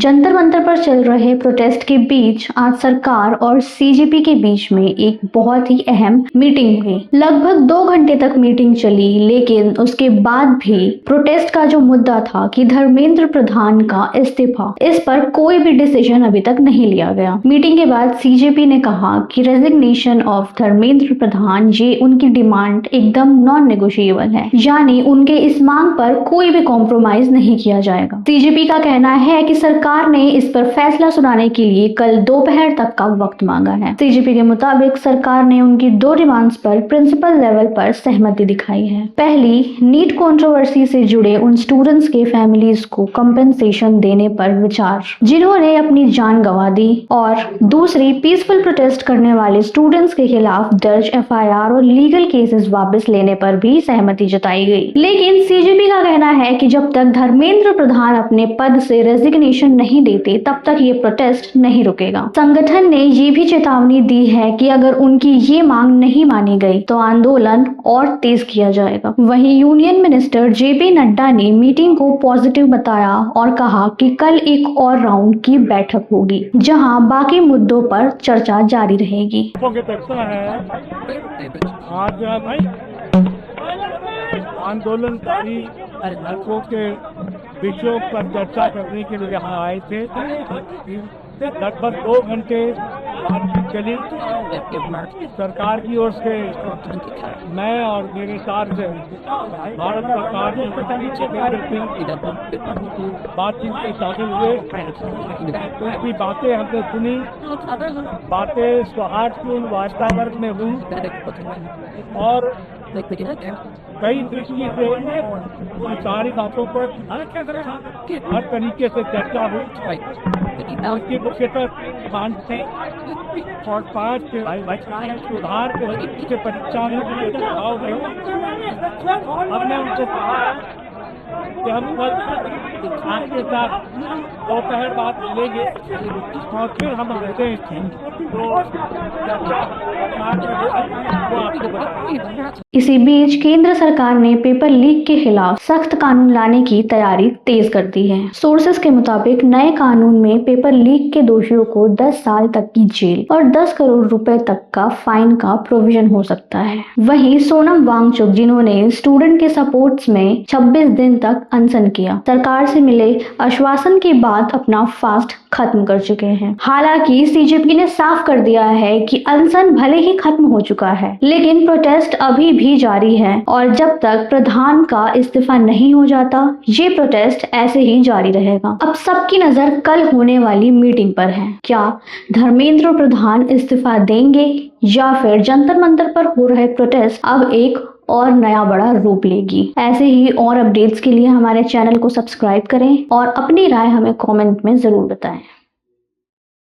जंतर मंतर पर चल रहे प्रोटेस्ट के बीच आज सरकार और सीजेपी के बीच में एक बहुत ही अहम मीटिंग हुई। लगभग 2 घंटे तक मीटिंग चली, लेकिन उसके बाद भी प्रोटेस्ट का जो मुद्दा था कि धर्मेंद्र प्रधान का इस्तीफा, इस पर कोई भी डिसीजन अभी तक नहीं लिया गया। मीटिंग के बाद सीजेपी ने कहा कि रेजिग्नेशन ऑफ धर्मेंद्र प्रधान ये उनकी डिमांड एकदम नॉन नेगोशिएबल है, यानी उनके इस मांग पर कोई भी कॉम्प्रोमाइज नहीं किया जाएगा। सीजेपी का कहना है कि सरकार ने इस पर फैसला सुनाने के लिए कल दोपहर तक का वक्त मांगा है। सीजेपी के मुताबिक सरकार ने उनकी 2 डिमांड्स पर प्रिंसिपल लेवल पर सहमति दिखाई है। पहली, नीट कंट्रोवर्सी से जुड़े उन स्टूडेंट्स के फैमिलीज को कंपेंसेशन देने पर विचार जिन्होंने अपनी जान गंवा दी, और दूसरी, पीसफुल प्रोटेस्ट करने वाले स्टूडेंट्स के खिलाफ दर्ज एफआईआर और लीगल केसेस वापस लेने पर भी सहमति जताई गई। लेकिन सीजेपी का कहना है कि जब तक धर्मेंद्र प्रधान अपने पद से रेजिग्नेशन नहीं देते, तब तक ये प्रोटेस्ट नहीं रुकेगा। संगठन ने ये भी चेतावनी दी है कि अगर उनकी ये मांग नहीं मानी गई तो आंदोलन और तेज किया जाएगा। वहीं यूनियन मिनिस्टर जेपी नड्डा ने मीटिंग को पॉजिटिव बताया और कहा कि कल एक और राउंड की बैठक होगी, जहां बाकी मुद्दों पर चर्चा जारी रहेगी। आंदोलनकारी लड़कों के विषयों पर चर्चा करने के लिए यहाँ आए थे। लगभग 2 घंटे चली। सरकार की ओर से मैं और मेरे साथ से भारत सरकार बातचीत में शामिल हुए। उनकी बातें हमने सुनी, बातें सौहार्दपूर्ण वातावरण में हुई और कई दृष्टि से सारी बातों पर हर तरीके से चर्चा हुई। उसकी मुख्यतः 5 और 5 सुधार के परीक्षा में सुझाव है। हमने उनसे कि हम आपके साथ दोपहर बाद मिलेंगे और फिर हम आते हैं। इसी बीच केंद्र सरकार ने पेपर लीक के खिलाफ सख्त कानून लाने की तैयारी तेज कर दी है। सोर्सेस के मुताबिक नए कानून में पेपर लीक के दोषियों को 10 साल तक की जेल और 10 करोड़ रुपए तक का फाइन का प्रोविजन हो सकता है। वहीं सोनम वांगचुक, जिन्होंने स्टूडेंट के सपोर्ट्स में 26 दिन तक अनशन किया, सरकार से मिले आश्वासन के बाद अपना फास्ट खत्म कर चुके हैं। हालांकि सीजेपी ने साफ कर दिया है कि अनशन भले ही खत्म हो चुका है, लेकिन प्रोटेस्ट अभी भी जारी है और जब तक प्रधान का इस्तीफा नहीं हो जाता, ये प्रोटेस्ट ऐसे ही जारी रहेगा। अब सबकी नजर कल होने वाली मीटिंग पर है। क्या धर्मेंद्र प्रधान इस्तीफा देंगे या फिर जंतर मंतर पर हो रहे प्रोटेस्ट अब एक और नया बड़ा रूप लेगी? ऐसे ही और अपडेट्स के लिए हमारे चैनल को सब्सक्राइब करें और अपनी राय हमें कमेंट में जरूर बताएं।